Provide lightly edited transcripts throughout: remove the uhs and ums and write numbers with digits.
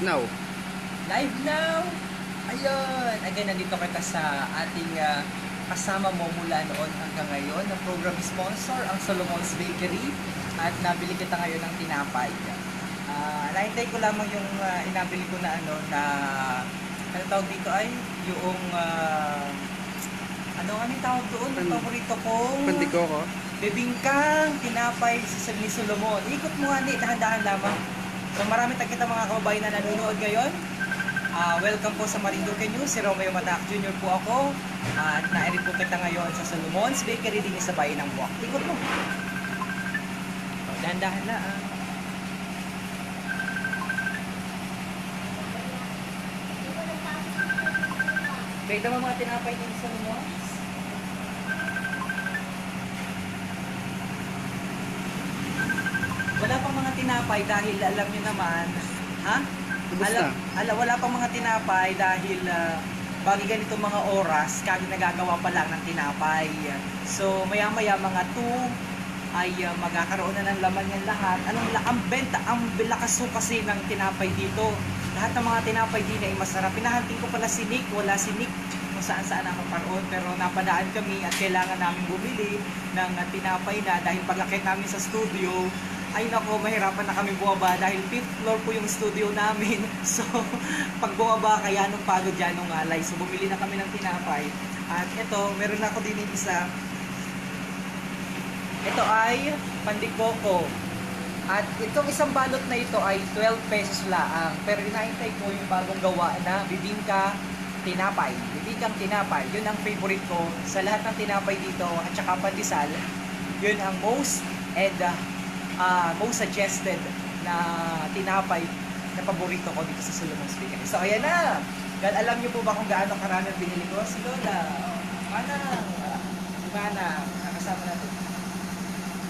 now. Live now! Ayun! Again, nandito kita sa ating kasama mo mula noon hanggang ngayon. Ang program sponsor, ang Solomon's Bakery. At nabili kita ngayon ng tinapay. Naintay ko lamang yung inabili ko na ano tawag dito ay yung ano tawag doon? Ang paborito kong Pandikoko. bibingkang tinapay sa ni Solomon. Ikot mo nga, dahan-dahan lamang. So marami tayong kita mga kababayan na nanonood ngayon. Welcome po sa Marinduque News. Si Romeo Matac Jr. po ako. At nairin po kita ngayon sa Solomon's Bakery din sa bayan ng Buwak. Ikot mo. Dahan-dahan na Kaya naman mga tinapay din sa Solomon's. Wala pang mga tinapay dahil alam niyo naman, ha? Wala pang mga tinapay dahil bagay ganito mga oras, kagi nagagawa pa lang ng tinapay. So, maya-maya mga 2 ay magkakaroon na ng laman yan lahat. Ang benta, ang lakas kasi ng tinapay dito. Lahat ng mga tinapay din ay masarap. Pinahanting ko pala si Nick, wala si Nick kung saan-saan nakaparoon, pero napadaan kami at kailangan namin bumili ng tinapay na dahil paglakit namin sa studio, ay nako, mahirapan na kami bumaba dahil 5th floor po yung studio namin. So, pag bumaba, kaya nung pagod dyan nung alay. So, bumili na kami ng tinapay. At ito, meron na ako din yung isa. Ito ay pandikoko. At itong isang balot na ito ay 12 pesos laang. Pero inaintay ko yung bagong gawa na bibingka tinapay. Bibingkang tinapay. Yun ang favorite ko sa lahat ng tinapay dito at saka pandesal. Yun ang most suggested na tinapay na paborito ko dito sa Solomon's Bakery. So, ayan na. Alam niyo po ba kung gaano karami ang binili ko? Si Lola. Mana. Nakasama natin.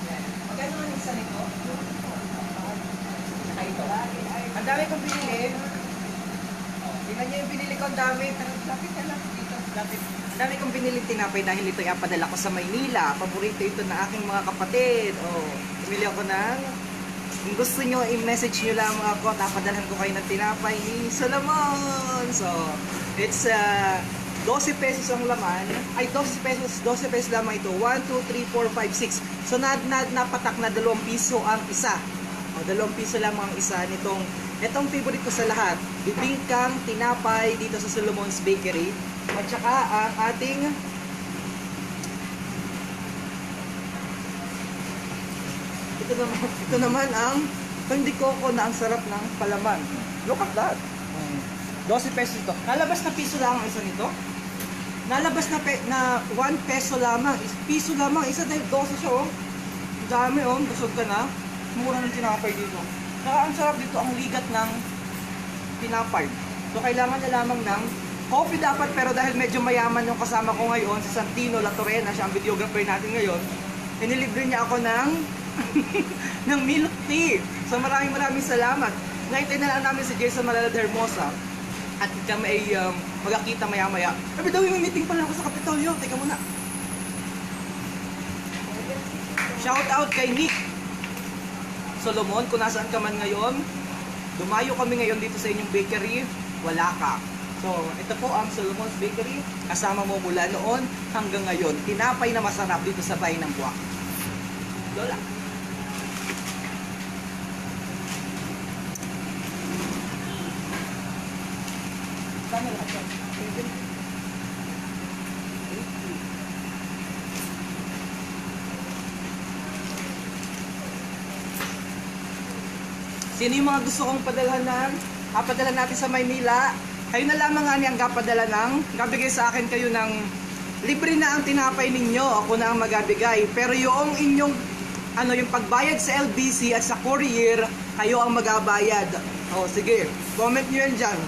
Ayan. Magkano ang isa nito? Saka ito. Ang dami kong binili. Tingnan niyo yung binili ko. Ang dami. Lapit na lang dito. Lapit. Ang dami kong binili tinapay dahil ito ipadala ko sa Maynila. Paborito ito na aking mga kapatid. Bumili ako ng, kung gusto nyo, i-message nyo lang ako, napadalhan ko kayo ng tinapay ni Solomon. So, it's 12 pesos ang laman. Ay, 12 pesos lamang ito. 1, 2, 3, 4, 5, 6. So, napatak na 2 piso ang isa. 2 piso lamang ang isa nitong, itong favorite ko sa lahat. Bibingkang tinapay dito sa Solomon's Bakery. At saka ang ating ito naman ang pandikoko na ang sarap ng palaman. Look at that. 12 pesos ito. Nalabas na piso lang ang isa nito. Nalabas na 1 peso lamang. Piso lamang isa dahil 12 siya Ang dami busog ka na. Mura ng tinapay dito. Saka ang sarap dito ang ligat ng tinapay. So kailangan na lamang ng coffee dapat, pero dahil medyo mayaman yung kasama ko ngayon, si Santino La Torrena, siya ang videographer natin ngayon, inilibre niya ako ng ng milk tea. So maraming salamat. Naintay na lang namin si Jason Malalad Hermosa at kami ay magkakita maya-maya. Sabi daw, may meeting pala ako sa Kapitolyo. Teka muna. Shout out kay Nick Solomon, kung nasaan ka man ngayon. Dumayo kami ngayon dito sa inyong bakery. Wala ka. So, ito po ang Solomon's Bakery. Kasama mo mula noon hanggang ngayon. Tinapay na masarap dito sa bayan ng Buwak. Lola. Sana lahat yan. Sino yung mga gusto kong padalhan natin sa Maynila? Kayo na lamang nga niyang kapadala gabigay sa akin kayo ng libre na ang tinapay ninyo. Ako na ang magabigay. Pero yung inyong yung pagbayad sa LBC at sa courier, kayo ang magabayad. Sige. Comment nyo yan dyan.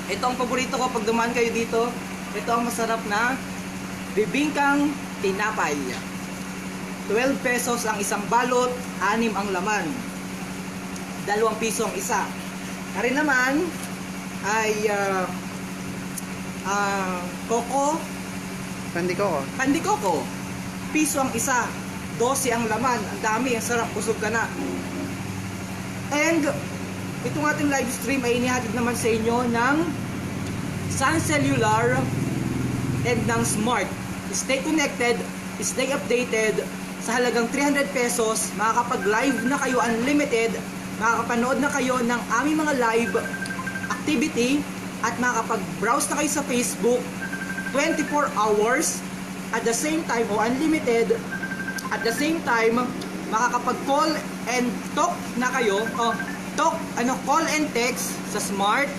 Ito ang paborito ko pag dumaan kayo dito. Ito ang masarap na bibingkang tinapay. 12 pesos ang isang balot, 6 ang laman. 2 piso ang isa. Kari naman ay koko, pandikoko. Piso ang isa. 12 ang laman. Ang dami, ang sarap, busog ka na. And itong ating live stream ay inihatid naman sa inyo ng Sun Cellular and ng Smart. Stay connected, stay updated. Sa halagang 300 pesos, makakapag-live na kayo unlimited, makakapanood na kayo ng aming mga live activity, at makakapag-browse na kayo sa Facebook 24 hours at the same time, o unlimited. At the same time, makakapag-call and talk na kayo, call and text sa Smart,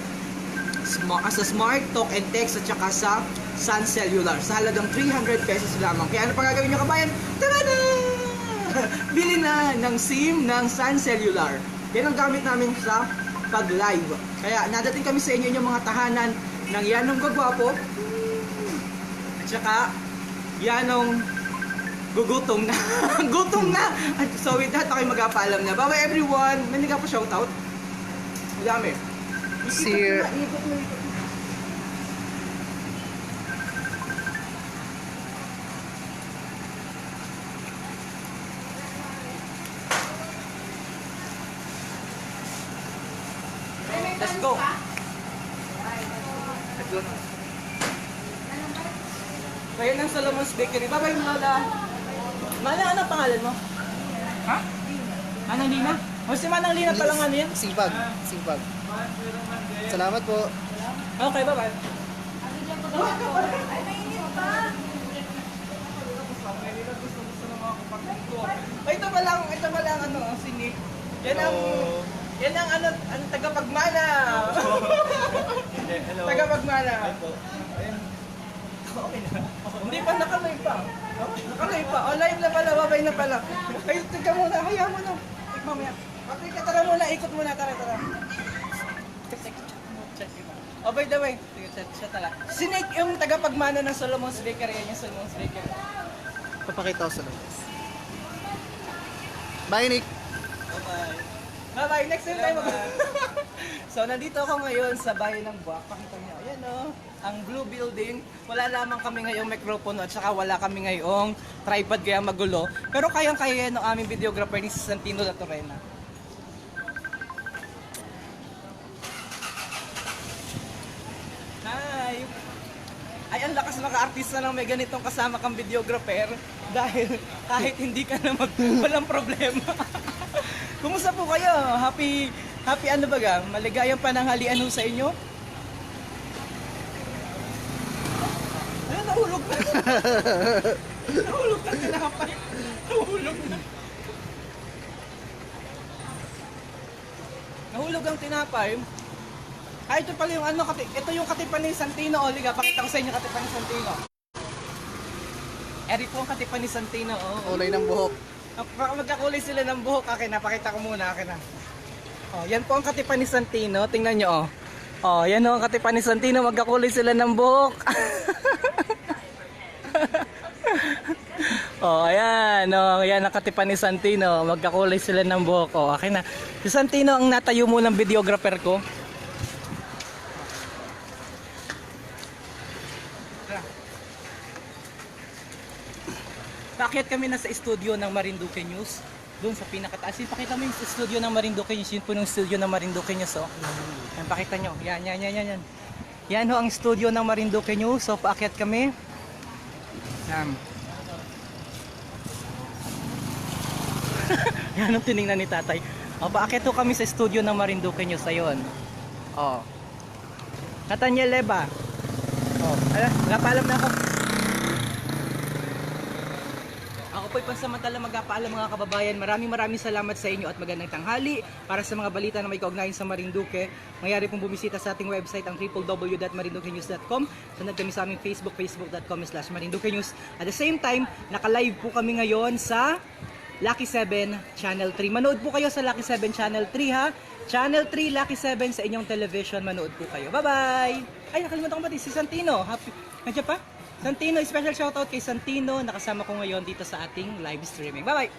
Talk and Text at saka sa Sun Cellular sa halagang 300 pesos lamang. Kaya ano pa gagawin nyo, kabayan? Tara na! Bili na ng SIM ng Sun Cellular. Yan ang gamit namin sa pag-live. Kaya nadating kami sa inyo yung mga tahanan ng Yanong Gagwapo at saka Yanong gugutom na. Gutom na! So with that, ako'y magpapaalam na. Bye-bye everyone! May nagpa shoutout. Dami. See you. Let's go. Let's go. Kayo ng Solomon's Bakery. Bye-bye, Mala. Mala, ano pangalan mo? Ha? Manang Lina? O si Manang Lina palang ano yan? Sipag. Salamat po. Okay, bye-bye. Ay, ito pa lang ano, si Nick. Yan ang tagapagmana. Hello. Tagapagmana. Ayun. Okay na. Hindi pa, naka-live pa. Naka-live pa. O, live na pala, babay na pala. Ay, tigka muna, hayaan mo na. Tigka mamaya. Okay, tara muna, ikot muna, tara. Oh, by the way, siya tala. Si Nick yung tagapagmana ng Solomon's Bakery, yan yung Solomon's Bakery. Papakita ko sa labas. Bye, Nick. Bye-bye. Bye-bye, next time tayo So, nandito ako ngayon sa bayan ng Buwak. Pakita niyo, ayan o, ang blue building. Wala lamang kami ngayong microphone at saka wala kami ngayong tripod kaya magulo. Pero kayang-kaya ng aming videographer ni si Santino La Torrena. Hi! Ay, ang lakas maka-artista ng may ganitong kasama kang videographer dahil kahit hindi ka na walang problema. Kumusta po kayo? Happy ano baga? Maligayang pananghalian ho sa inyo? Ay, nahulog na. Nahulog na tinapay. Nahulog na. Nahulog ang tinapay. Ay, ito pala yung ano, ito yung katipan ni Santino. O, liga, pakita ko sa inyo katipan ni Santino. Eri po ang katipan ni Santino. Oh. Kulay ng buhok. Magkakulay sila ng buhok. Akin na, pakita ko muna. Akin na. Oh, yan po ang katipan ni Santino. Tingnan nyo, oh. Oh, yan o ang katipan ni Santino. Magkakulay sila ng buhok. Oh, ayan. Oh, yan ang katipan ni Santino. Magkakulay sila ng buhok. Oh, akin na. Si Santino ang natayo mo ng videographer ko. Paakyat kami na sa studio ng Marinduque News. Doon sa pinakataas. Pakita mo yung studio ng Marinduque News. Yun po yung studio ng Marinduque News. Oh. Yan, pakita nyo. Yan. Yan ho ang studio ng Marinduque News. So, paakyat kami. Yan. Yan ang tinignan ni tatay. O, paakyat ho kami sa studio ng Marinduque News. Ayun. O. Nathaniel Leba. O. Nagpaalam na ako. Ako po'y pansamantala magpapaalam mga kababayan. Maraming salamat sa inyo at magandang tanghali. Para sa mga balita na may kaugnayan sa Marinduque, mayari pong bumisita sa ating website ang www.marinduquenews.com. Sunod kami sa aming Facebook, facebook.com/marinduquenews. At the same time, naka-live po kami ngayon sa Lucky 7 Channel 3. Manood po kayo sa Lucky 7 Channel 3 ha. Channel 3 Lucky 7 sa inyong television. Manood po kayo. Bye-bye! Ay, nakalimutan ko ba si Santino? Nandiyan pa? Santino, special shoutout kay Santino. Nakasama ko ngayon dito sa ating live streaming. Bye-bye!